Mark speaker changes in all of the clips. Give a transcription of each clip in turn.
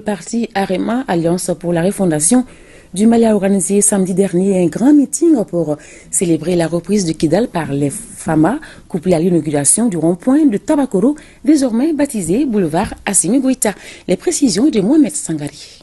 Speaker 1: Le parti Arema, Alliance pour la refondation du Mali, a organisé samedi dernier un grand meeting pour célébrer la reprise de Kidal par les FAMA, couplée à l'inauguration du rond-point de Tabakoro, désormais baptisé boulevard Assimi Goïta. Les précisions de Mohamed Sangari.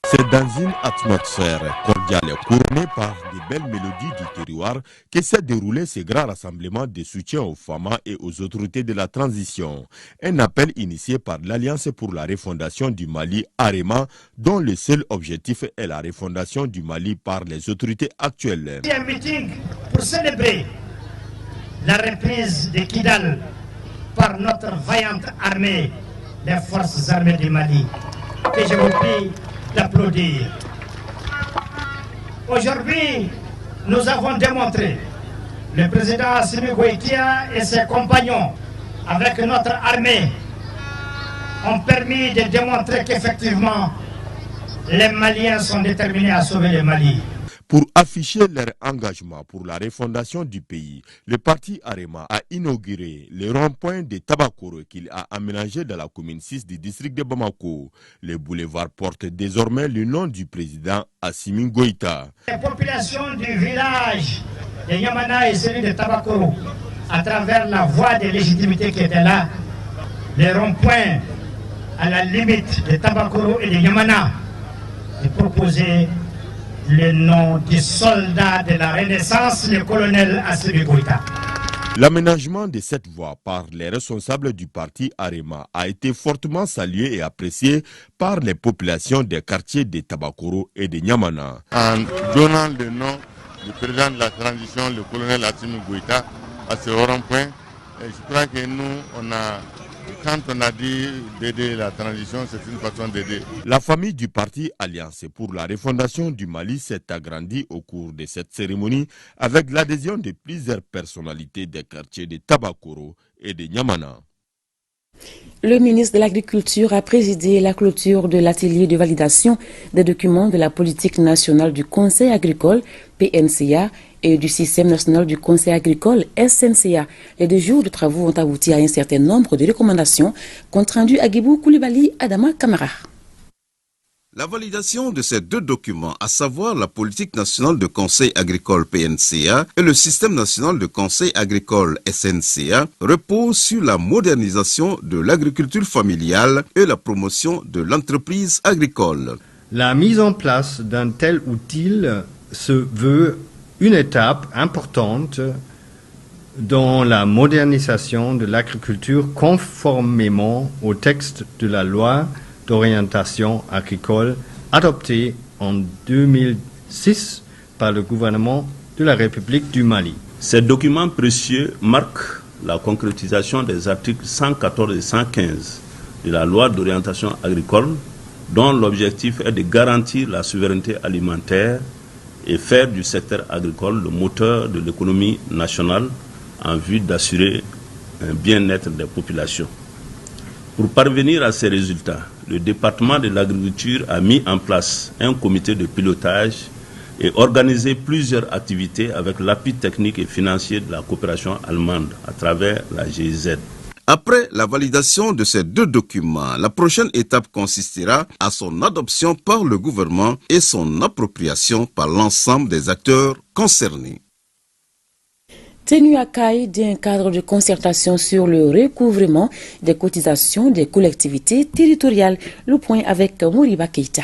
Speaker 2: C'est dans une atmosphère cordiale couronnée par de belles mélodies du terroir que s'est déroulé ce grand rassemblement de soutien aux FAMA et aux autorités de la transition. Un appel initié par l'Alliance pour la refondation du Mali, Arema, dont le seul objectif est la refondation du Mali par les autorités actuelles.
Speaker 3: Il y a un meeting pour célébrer la reprise de Kidal par notre vaillante armée, les forces armées du Mali, que je vous prie d'applaudir. Aujourd'hui, nous avons démontré, le président Assimi Goïta et ses compagnons, avec notre armée, ont permis de démontrer qu'effectivement, les Maliens sont déterminés à sauver le Mali.
Speaker 2: Pour afficher leur engagement pour la refondation du pays, le parti Arema a inauguré le rond-point de Tabakoro qu'il a aménagé dans la commune 6 du district de Bamako. Le boulevard porte désormais le nom du président Assimi Goïta.
Speaker 3: Les populations du village de Yamana et celui de Tabakoro, à travers la voie de légitimité qui était là, les ronds-points à la limite de Tabakoro et de Yamana, est proposé le nom du soldat de la Renaissance, le colonel Assimi Goïta.
Speaker 2: L'aménagement de cette voie par les responsables du parti Arema a été fortement salué et apprécié par les populations des quartiers de Tabakoro et de Nyamana.
Speaker 4: En donnant le nom du président de la transition, le colonel Assimi Goïta, à ce rond-point, je crois que nous, quand on a dit d'aider la transition, c'est une façon d'aider.
Speaker 2: La famille du parti Alliance pour la refondation du Mali s'est agrandie au cours de cette cérémonie avec l'adhésion de plusieurs personnalités des quartiers de Tabakoro et de Nyamana.
Speaker 1: Le ministre de l'Agriculture a présidé la clôture de l'atelier de validation des documents de la politique nationale du Conseil agricole, PNCA, et du système national du Conseil agricole, SNCA. Les 2 jours de travaux ont abouti à un certain nombre de recommandations, compte rendu à Guibou Koulibaly, Adama Kamara.
Speaker 5: La validation de ces 2 documents, à savoir la politique nationale de conseil agricole PNCA et le système national de conseil agricole SNCA, repose sur la modernisation de l'agriculture familiale et la promotion de l'entreprise agricole.
Speaker 6: La mise en place d'un tel outil se veut une étape importante dans la modernisation de l'agriculture conformément au texte de la loi d'orientation agricole adoptée en 2006 par le gouvernement de la République du Mali.
Speaker 7: Ces documents précieux marquent la concrétisation des articles 114 et 115 de la loi d'orientation agricole, dont l'objectif est de garantir la souveraineté alimentaire et faire du secteur agricole le moteur de l'économie nationale en vue d'assurer un bien-être des populations. Pour parvenir à ces résultats, le département de l'agriculture a mis en place un comité de pilotage et organisé plusieurs activités avec l'appui technique et financier de la coopération allemande à travers la GIZ.
Speaker 5: Après la validation de ces 2 documents, la prochaine étape consistera à son adoption par le gouvernement et son appropriation par l'ensemble des acteurs concernés.
Speaker 1: Tenu à Caille d'un cadre de concertation sur le recouvrement des cotisations des collectivités territoriales. Le point avec Moriba Keita.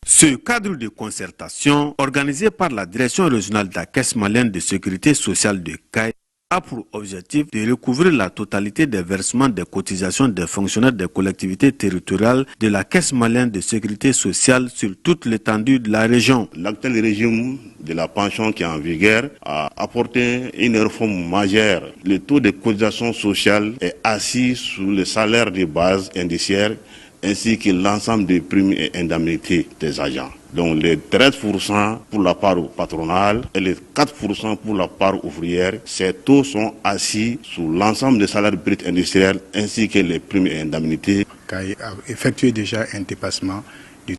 Speaker 8: Ce cadre de concertation, organisé par la direction régionale de la Caisse malienne de sécurité sociale de Caille, a pour objectif de recouvrir la totalité des versements des cotisations des fonctionnaires des collectivités territoriales de la Caisse malienne de sécurité sociale sur toute l'étendue de la région.
Speaker 4: L'actuel régime de la pension qui est en vigueur a apporté une réforme majeure. Le taux de cotisation sociale est assis sous le salaire de base indiciaire ainsi que l'ensemble des primes et indemnités des agents. Donc les 13% pour la part patronale et les 4% pour la part ouvrière, ces taux sont assis sur l'ensemble des salaires bruts industriels ainsi que les primes et indemnités.
Speaker 9: CAI a effectué déjà un dépassement